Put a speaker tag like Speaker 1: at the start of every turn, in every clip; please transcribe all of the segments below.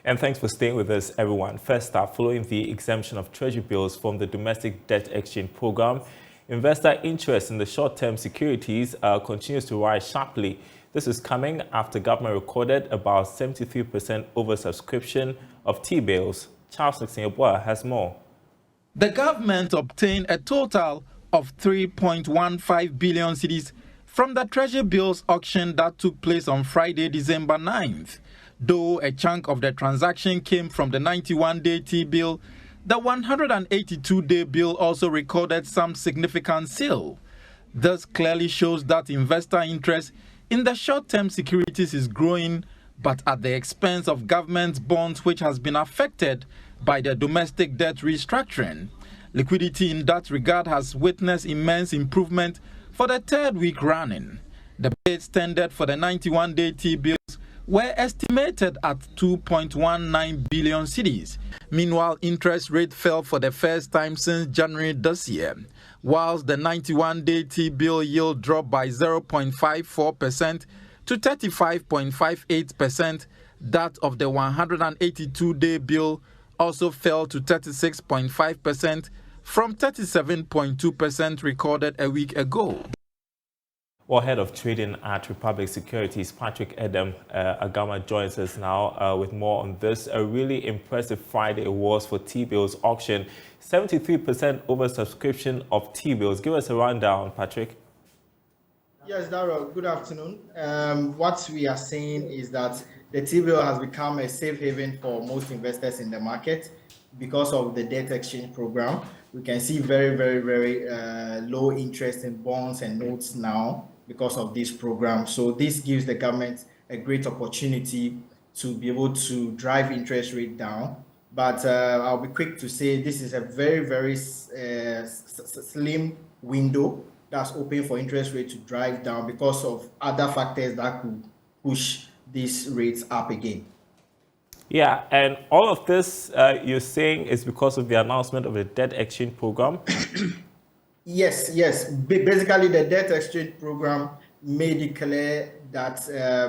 Speaker 1: And thanks for staying with us, everyone. First up, following the exemption of treasury bills from the domestic debt exchange program, investor interest in the short-term securities continues to rise sharply. This is coming after government recorded about 73% oversubscription of T-bills. Charles Nixon has more.
Speaker 2: The government obtained a total of 3.15 billion cedis from the treasury bills auction that took place on Friday, December 9th. Though a chunk of the transaction came from the 91-day T-bill, the 182-day bill also recorded some significant sale. This clearly shows that investor interest in the short-term securities is growing, but at the expense of government bonds, which has been affected by the domestic debt restructuring. Liquidity in that regard has witnessed immense improvement for the third week running. The bids tendered for the 91-day T-bills were estimated at 2.19 billion cedis. Meanwhile, interest rate fell for the first time since January this year, whilst the 91-day T-bill yield dropped by 0.54% to 35.58%. That of the 182-day bill also fell to 36.5% from 37.2% recorded a week ago.
Speaker 1: Well, head of trading at Republic Securities, Patrick Edem Agama, joins us now with more on this. A really impressive Friday it was for T-bills auction. 73% oversubscription of T-bills. Give us a rundown, Patrick.
Speaker 3: Yes, Darrell, good afternoon. What we are saying is that the T-bill has become a safe haven for most investors in the market because of the debt exchange program. We can see very low interest in bonds and notes now because of this program. So this gives the government a great opportunity to be able to drive interest rate down. But I'll be quick to say this is a very slim window that's open for interest rate to drive down because of other factors that could push these rates up again.
Speaker 1: Yeah, and all of this you're saying is because of the announcement of the debt exchange program?
Speaker 3: Yes. Basically, the debt exchange program made it clear that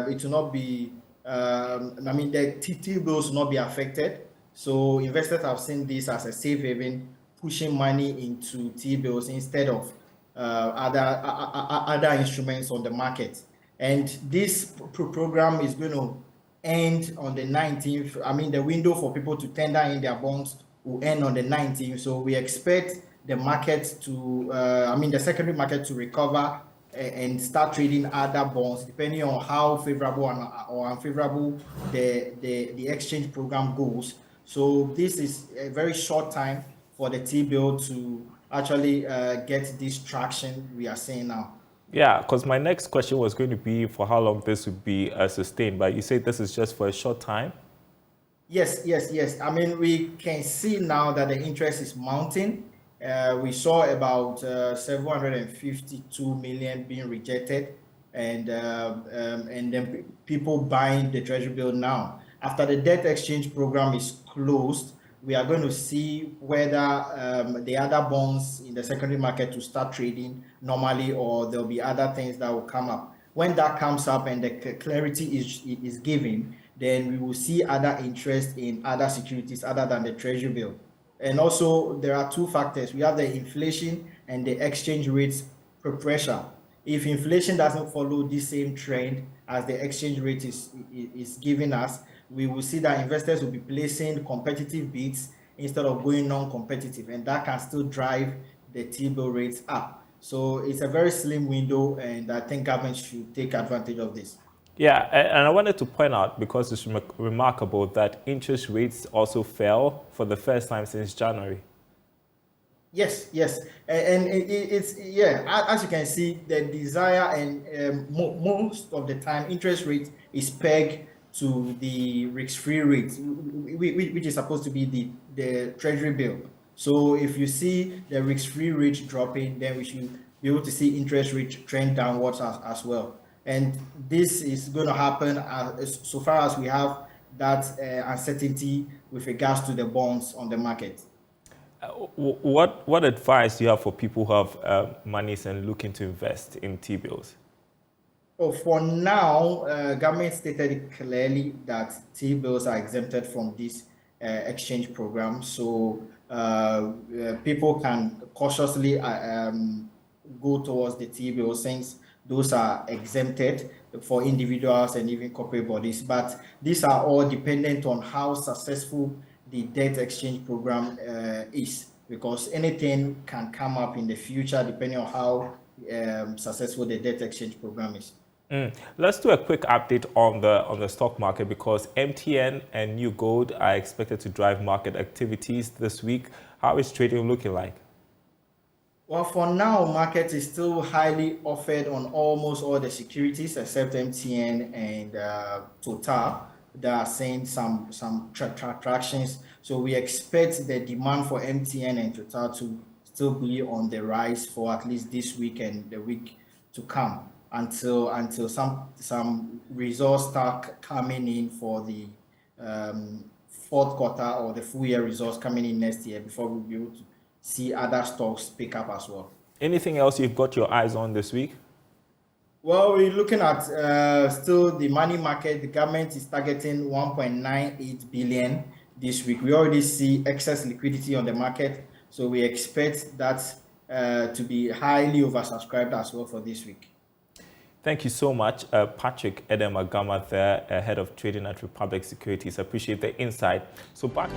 Speaker 3: it will not be, the T-bills will not be affected. So investors have seen this as a safe haven, pushing money into T-bills instead of other instruments on the market. And this program is going to end on the 19th. The window for people to tender in their bonds will end on the 19th. So we expect the market to, the secondary market to recover and start trading other bonds, depending on how favorable or unfavorable the exchange program goes. So this is a very short time for the T-bill to actually get this traction we are seeing now.
Speaker 1: Yeah, because my next question was going to be for how long this would be sustained, but you say this is just for a short time?
Speaker 3: Yes. We can see now that the interest is mounting. We saw about 752 million being rejected, and then people buying the treasury bill now. After the debt exchange program is closed, we are going to see whether the other bonds in the secondary market will start trading normally, or there'll be other things that will come up. When that comes up and the clarity is given, then we will see other interest in other securities other than the treasury bill. And also, there are two factors. We have the inflation and the exchange rates pressure. If inflation doesn't follow the same trend as the exchange rate is giving us, we will see that investors will be placing competitive bids instead of going non-competitive, and that can still drive the T-bill rates up. So it's a very slim window, and I think government should take advantage of this.
Speaker 1: Yeah, and I wanted to point out, because it's remarkable, that interest rates also fell for the first time since January.
Speaker 3: Yes, and it's as you can see, the desire and most of the time interest rate is pegged to the risk-free rate, which is supposed to be the treasury bill. So if you see the risk-free rate dropping, then we should be able to see interest rate trend downwards as well. And this is going to happen so far as we have that uncertainty with regards to the bonds on the market.
Speaker 1: What advice do you have for people who have monies and looking to invest in T-bills?
Speaker 3: Oh, for now, government stated clearly that T-bills are exempted from this exchange program. So people can cautiously go towards the T-bills since those are exempted for individuals and even corporate bodies. But these are all dependent on how successful the debt exchange program is, because anything can come up in the future depending on how successful the debt exchange program is.
Speaker 1: Let's do a quick update on the stock market, because MTN and New Gold are expected to drive market activities this week. How is trading looking like?
Speaker 3: Well, for now, market is still highly offered on almost all the securities except MTN and Total. They are seeing some tractions. So we expect the demand for MTN and Total to still be on the rise for at least this week and the week to come, until some results start coming in for the fourth quarter or the full year results coming in next year, before we'll be able to see other stocks pick up as well.
Speaker 1: Anything else you've got your eyes on this week?
Speaker 3: Well, we're looking at still the money market. The government is targeting 1.98 billion this week. We already see excess liquidity on the market, so we expect that to be highly oversubscribed as well for this week.
Speaker 1: Thank you so much, Patrick Edemagama there, head of trading at Republic Securities. I appreciate the insight. So back.